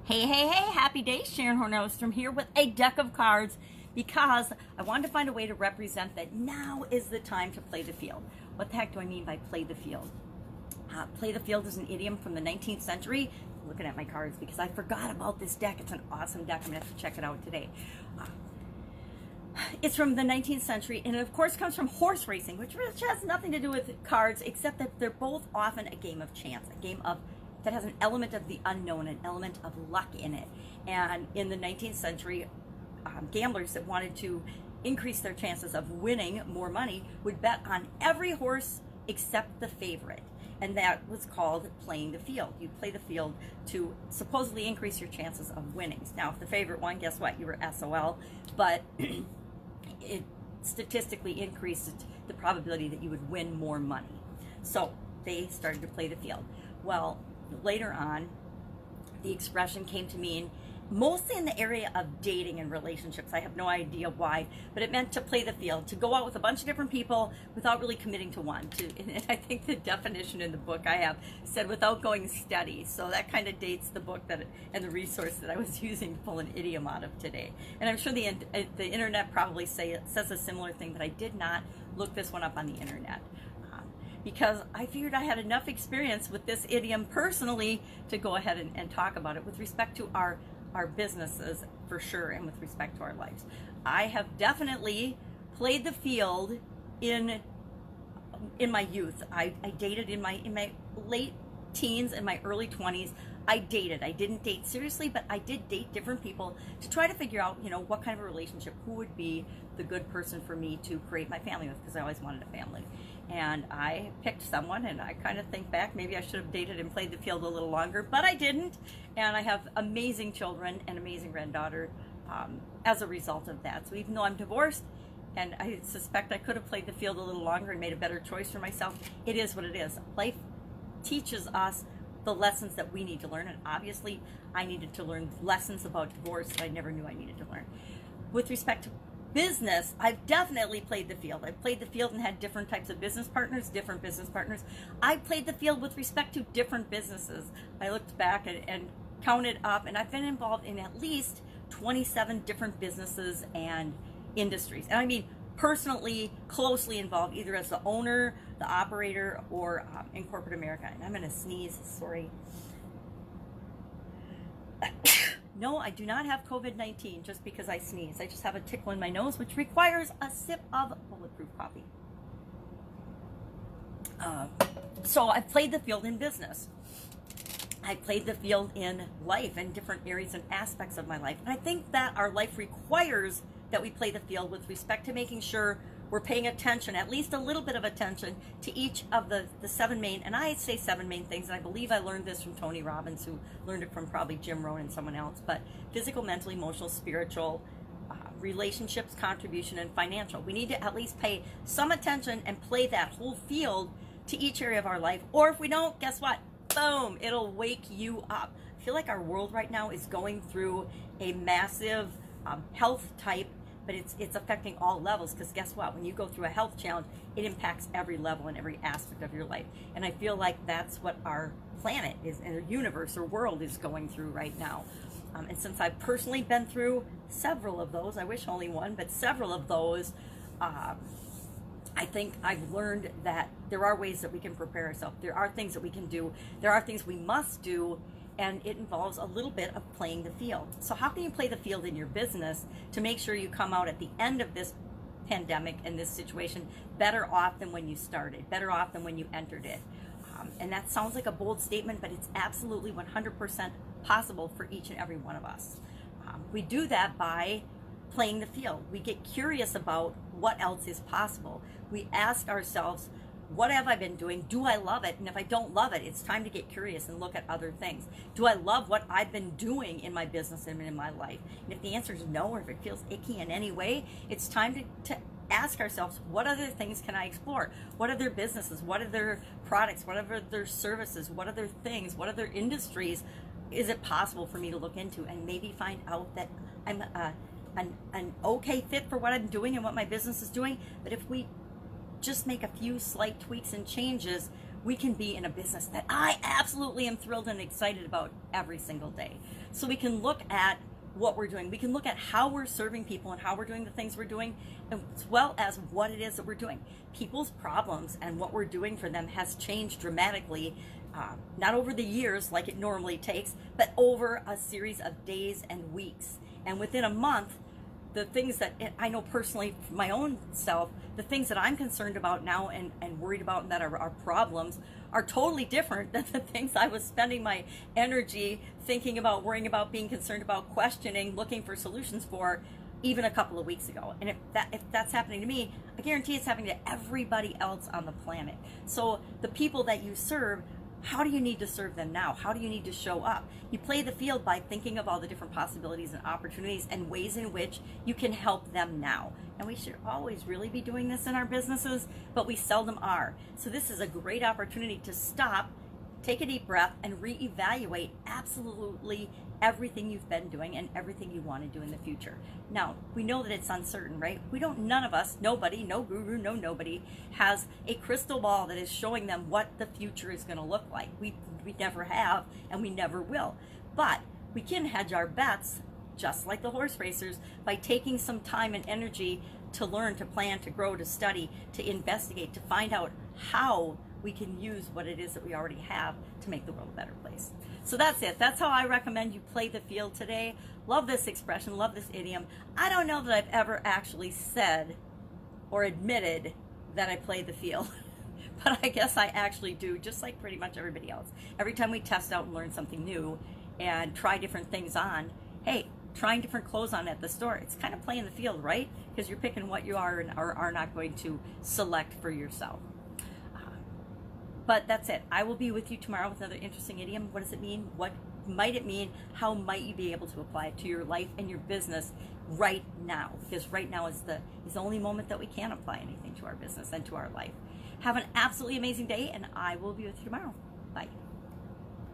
Hey, hey, hey, happy day. Sharon Horne-Ellstrom here with a deck of cards because I wanted to find a way to represent that now is the time to play the field. What the heck do I mean by play the field? Play the field is an idiom from the 19th century. I'm looking at my cards because I forgot about this deck. It's an awesome deck. I'm going to have to check it out today. It's from the 19th century, and it of course comes from horse racing, which has nothing to do with cards, except that they're both often a game of chance, a game of that has an element of the unknown, an element of luck in it. And in the 19th century, gamblers that wanted to increase their chances of winning more money would bet on every horse except the favorite. And that was called playing the field. You play the field to supposedly increase your chances of winnings. Now, if the favorite won, guess what? You were SOL, but it statistically increased the probability that you would win more money. So they started to play the field. Well, later on, the expression came to mean mostly in the area of dating and relationships. I have no idea why, but it meant to play the field, to go out with a bunch of different people without really committing to one. And I think the definition in the book I have said without going steady. So that kind of dates the book and the resource that I was using to pull an idiom out of today. And I'm sure the internet probably says a similar thing, but I did not look this one up on the internet. Because I figured I had enough experience with this idiom personally to go ahead and talk about it with respect to our businesses for sure, and with respect to our lives. I have definitely played the field in my youth. I dated in my late teens and my early 20s. I dated. I didn't date seriously, but I did date different people to try to figure out, what kind of a relationship, who would be the good person for me to create my family with, because I always wanted a family. And I picked someone, and I kind of think back, maybe I should have dated and played the field a little longer, but I didn't. And I have amazing children and amazing granddaughter as a result of that. So even though I'm divorced, and I suspect I could have played the field a little longer and made a better choice for myself, it is what it is. Life teaches us the lessons that we need to learn, and obviously I needed to learn lessons about divorce that I never knew I needed to learn. With respect to business, I've definitely played the field. I've played the field and had different types of business partners, different business partners. I played the field with respect to different businesses. I looked back and counted up, and I've been involved in at least 27 different businesses and industries. And I mean personally, closely involved, either as the owner, the operator, or in corporate America. And I'm going to sneeze, sorry. No, I do not have COVID-19 just because I sneeze. I just have a tickle in my nose, which requires a sip of bulletproof coffee. So I've played the field in business. I played the field in life and different areas and aspects of my life. And I think that our life requires that we play the field with respect to making sure we're paying attention, at least a little bit of attention, to each of the seven main, and I say seven main things, and I believe I learned this from Tony Robbins, who learned it from probably Jim Rohn and someone else, but physical, mental, emotional, spiritual, relationships, contribution, and financial. We need to at least pay some attention and play that whole field to each area of our life, or if we don't, guess what? Boom, it'll wake you up. I feel like our world right now is going through a massive health type, but it's affecting all levels, because guess what? When you go through a health challenge, it impacts every level and every aspect of your life. And I feel like that's what our planet is, and our universe or world is going through right now. And since I've personally been through several of those, I wish only one, but several of those, I think I've learned that there are ways that we can prepare ourselves. There are things that we can do. There are things we must do, and it involves a little bit of playing the field. So how can you play the field in your business to make sure you come out at the end of this pandemic and this situation better off than when you started, better off than when you entered it? And that sounds like a bold statement, but it's absolutely 100% possible for each and every one of us. We do that by playing the field. We get curious about what else is possible. We ask ourselves, what have I been doing? Do I love it? And if I don't love it, it's time to get curious and look at other things. Do I love what I've been doing in my business and in my life? And if the answer is no, or if it feels icky in any way, it's time to ask ourselves, what other things can I explore? What other businesses? What other products? What other services? What other things? What other industries is it possible for me to look into, and maybe find out that I'm an okay fit for what I'm doing and what my business is doing? But if we just make a few slight tweaks and changes, we can be in a business that I absolutely am thrilled and excited about every single day. So we can look at what we're doing. We can look at how we're serving people and how we're doing the things we're doing, as well as what it is that we're doing. People's problems and what we're doing for them has changed dramatically, not over the years like it normally takes, but over a series of days and weeks. And within a month, the things that I know personally, for my own self, the things that I'm concerned about now and worried about and that are problems are totally different than the things I was spending my energy thinking about, worrying about, being concerned about, questioning, looking for solutions for even a couple of weeks ago. And if that's happening to me, I guarantee it's happening to everybody else on the planet. So the people that you serve, how do you need to serve them now? How do you need to show up? You play the field by thinking of all the different possibilities and opportunities and ways in which you can help them now. And we should always really be doing this in our businesses, but we seldom are. So this is a great opportunity to stop, take a deep breath, and reevaluate absolutely everything you've been doing and everything you want to do in the future. Now, we know that it's uncertain, right? None of us, nobody, no guru, no nobody, has a crystal ball that is showing them what the future is going to look like. We never have, and we never will. But we can hedge our bets, just like the horse racers, by taking some time and energy to learn, to plan, to grow, to study, to investigate, to find out how we can use what it is that we already have to make the world a better place. So that's it. That's how I recommend you play the field today. Love this expression, love this idiom. I don't know that I've ever actually said or admitted that I play the field, but I guess I actually do, just like pretty much everybody else. Every time we test out and learn something new and try different things on, hey, trying different clothes on at the store, it's kind of playing the field, right? Because you're picking what you are and are not going to select for yourself. But that's it. I will be with you tomorrow with another interesting idiom. What does it mean? What might it mean? How might you be able to apply it to your life and your business right now? Because right now is the only moment that we can apply anything to our business and to our life. Have an absolutely amazing day, and I will be with you tomorrow. Bye.